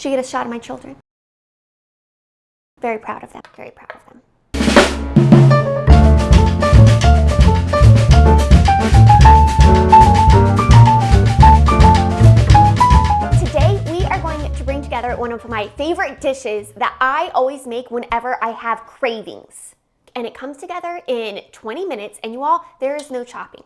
should get a shot of my children. Very proud of them, very proud of them. Today, we are going to bring together one of my favorite dishes that I always make whenever I have cravings. And it comes together in 20 minutes, and you all, there is no chopping.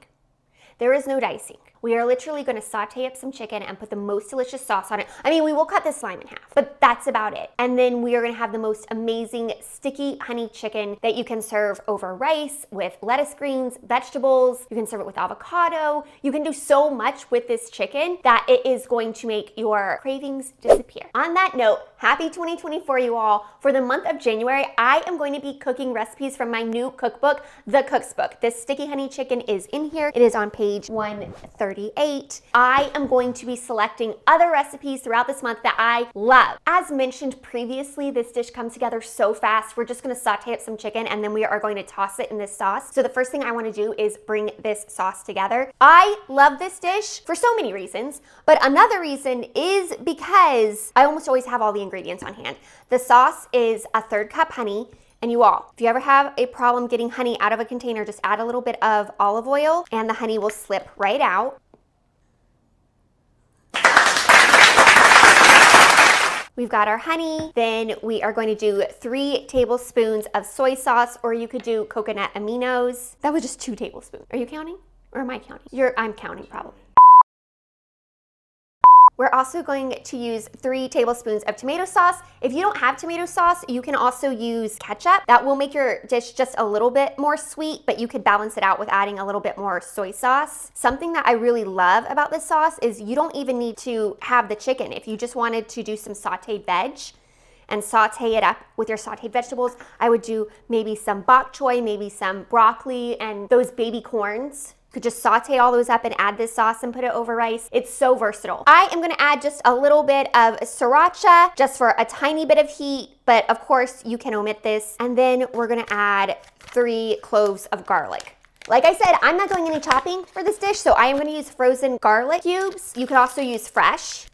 There is no dicing. We are literally gonna saute up some chicken and put the most delicious sauce on it. I mean, we will cut this slime in half, but that's about it. And then we are gonna have the most amazing sticky honey chicken that you can serve over rice, with lettuce greens, vegetables. You can serve it with avocado. You can do so much with this chicken that it is going to make your cravings disappear. On that note, happy 2024, you all. For the month of January, I am going to be cooking recipes from my new cookbook, The Cook's Book. This sticky honey chicken is in here. It is on page 138. I am going to be selecting other recipes throughout this month that I love. As mentioned previously, this dish comes together so fast. We're just gonna saute up some chicken and then we are going to toss it in this sauce. So the first thing I wanna do is bring this sauce together. I love this dish for so many reasons, but another reason is because I almost always have all the ingredients on hand. The sauce is a 1/3 cup honey. And you all, if you ever have a problem getting honey out of a container, just add a little bit of olive oil and the honey will slip right out. We've got our honey. Then we are going to do 3 tablespoons of soy sauce, or you could do coconut aminos. That was just 2 tablespoons. Are you counting? Or am I counting? I'm counting probably. We're also going to use 3 tablespoons of tomato sauce. If you don't have tomato sauce, you can also use ketchup. That will make your dish just a little bit more sweet, but you could balance it out with adding a little bit more soy sauce. Something that I really love about this sauce is you don't even need to have the chicken. If you just wanted to do some sauteed veg and saute it up with your sauteed vegetables, I would do maybe some bok choy, maybe some broccoli, and those baby corns. You could just saute all those up and add this sauce and put it over rice. It's so versatile. I am gonna add just a little bit of sriracha just for a tiny bit of heat, but of course you can omit this. And then we're gonna add 3 cloves of garlic. Like I said, I'm not doing any chopping for this dish, so I am gonna use frozen garlic cubes. You could also use fresh.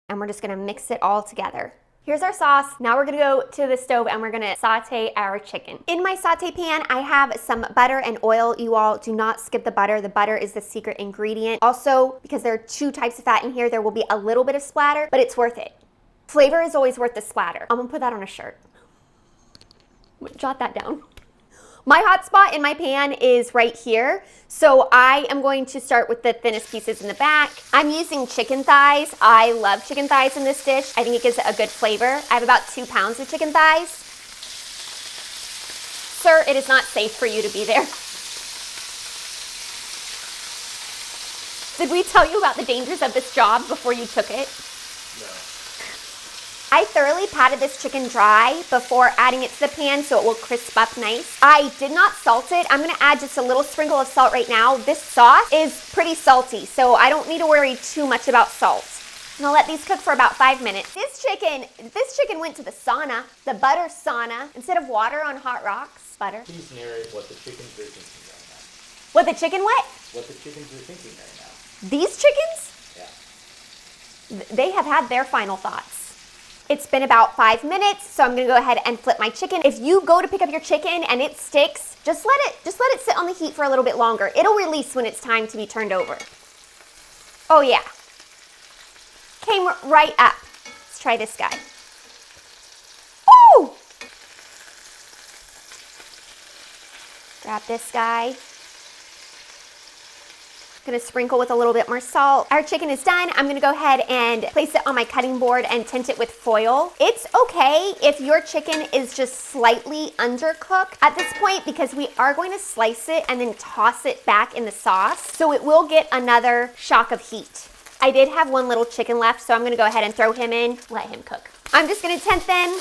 And we're just gonna mix it all together. Here's our sauce. Now we're gonna go to the stove and we're gonna saute our chicken. In my saute pan, I have some butter and oil. You all do not skip the butter. The butter is the secret ingredient. Also, because there are 2 types of fat in here, there will be a little bit of splatter, but it's worth it. Flavor is always worth the splatter. I'm gonna put that on a shirt. Jot that down. My hot spot in my pan is right here. So I am going to start with the thinnest pieces in the back. I'm using chicken thighs. I love chicken thighs in this dish. I think it gives it a good flavor. I have about 2 pounds of chicken thighs. Sir, it is not safe for you to be there. Did we tell you about the dangers of this job before you took it? No. I thoroughly patted this chicken dry before adding it to the pan so it will crisp up nice. I did not salt it. I'm gonna add just a little sprinkle of salt right now. This sauce is pretty salty, so I don't need to worry too much about salt. And I'll let these cook for about 5 minutes. This chicken went to the sauna, the butter sauna, instead of water on hot rocks. Butter. Please narrate what the chickens are thinking right now. What the chicken what? What the chickens are thinking right now. These chickens? Yeah. They have had their final thoughts. It's been about 5 minutes, so I'm gonna go ahead and flip my chicken. If you go to pick up your chicken and it sticks, just let it sit on the heat for a little bit longer. It'll release when it's time to be turned over. Oh yeah. Came right up. Let's try this guy. Ooh! Grab this guy. Gonna sprinkle with a little bit more salt. Our chicken is done. I'm gonna go ahead and place it on my cutting board and tint it with foil. It's okay if your chicken is just slightly undercooked at this point because we are going to slice it and then toss it back in the sauce. So it will get another shock of heat. I did have 1 little chicken left, so I'm gonna go ahead and throw him in, let him cook. I'm just gonna tint them.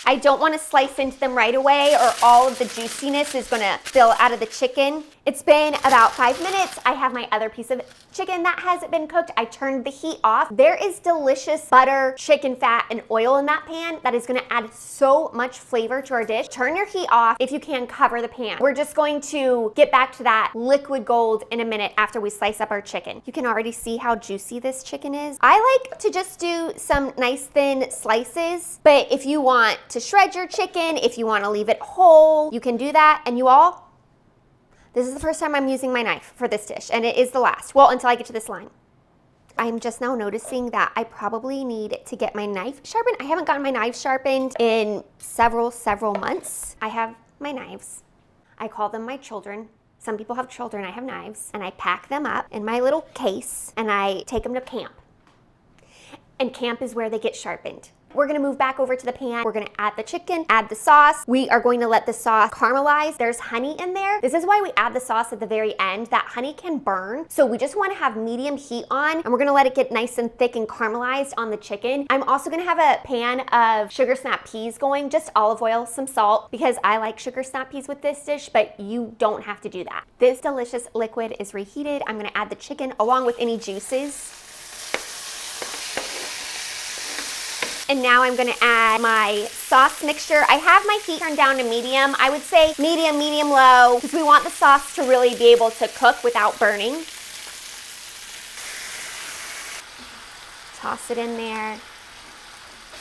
I don't want to slice into them right away or all of the juiciness is going to spill out of the chicken. It's been about 5 minutes. I have my other piece of chicken that has been cooked. I turned the heat off. There is delicious butter, chicken fat, and oil in that pan that is gonna add so much flavor to our dish. Turn your heat off. If you can, cover the pan. We're just going to get back to that liquid gold in a minute after we slice up our chicken. You can already see how juicy this chicken is. I like to just do some nice thin slices, but if you want to shred your chicken, if you want to leave it whole, you can do that. And you all, this is the first time I'm using my knife for this dish, and it is the last. Well, until I get to this line. I'm just now noticing that I probably need to get my knife sharpened. I haven't gotten my knife sharpened in several months. I have my knives. I call them my children. Some people have children, I have knives, and I pack them up in my little case, and I take them to camp. And camp is where they get sharpened. We're gonna move back over to the pan. We're gonna add the chicken, add the sauce. We are going to let the sauce caramelize. There's honey in there. This is why we add the sauce at the very end. That honey can burn. So we just wanna have medium heat on, and we're gonna let it get nice and thick and caramelized on the chicken. I'm also gonna have a pan of sugar snap peas going, just olive oil, some salt, because I like sugar snap peas with this dish, but you don't have to do that. This delicious liquid is reheated. I'm gonna add the chicken along with any juices. And now I'm gonna add my sauce mixture. I have my heat turned down to medium. I would say medium, medium-low, because we want the sauce to really be able to cook without burning. Toss it in there.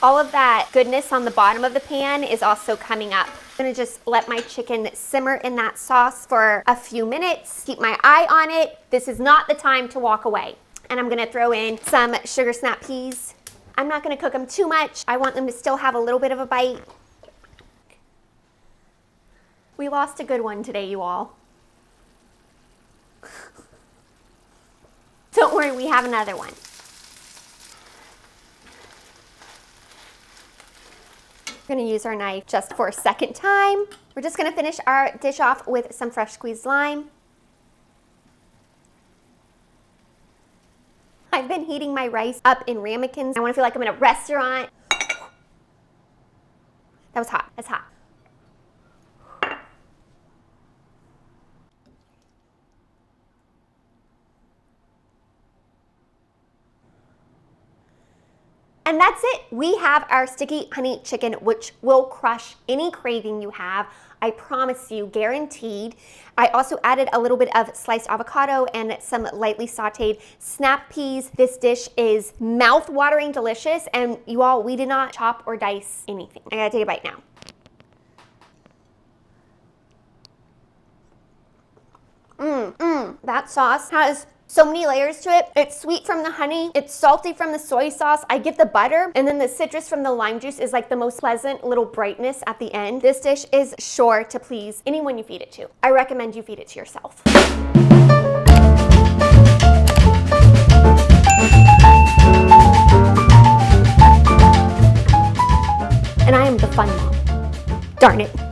All of that goodness on the bottom of the pan is also coming up. I'm gonna just let my chicken simmer in that sauce for a few minutes. Keep my eye on it. This is not the time to walk away. And I'm gonna throw in some sugar snap peas. I'm not gonna cook them too much. I want them to still have a little bit of a bite. We lost a good one today, you all. Don't worry, we have another one. We're gonna use our knife just for a second time. We're just gonna finish our dish off with some fresh squeezed lime. I've been heating my rice up in ramekins. I want to feel like I'm in a restaurant. That was hot. That's hot. And that's it. We have our sticky honey chicken, which will crush any craving you have. I promise you, guaranteed. I also added a little bit of sliced avocado and some lightly sauteed snap peas. This dish is mouth-watering delicious, and you all, we did not chop or dice anything. I gotta take a bite now. That sauce has so many layers to it. It's sweet from the honey, it's salty from the soy sauce. I get the butter, and then the citrus from the lime juice is like the most pleasant little brightness at the end. This dish is sure to please anyone you feed it to. I recommend you feed it to yourself. And I am the fun mom. Darn it.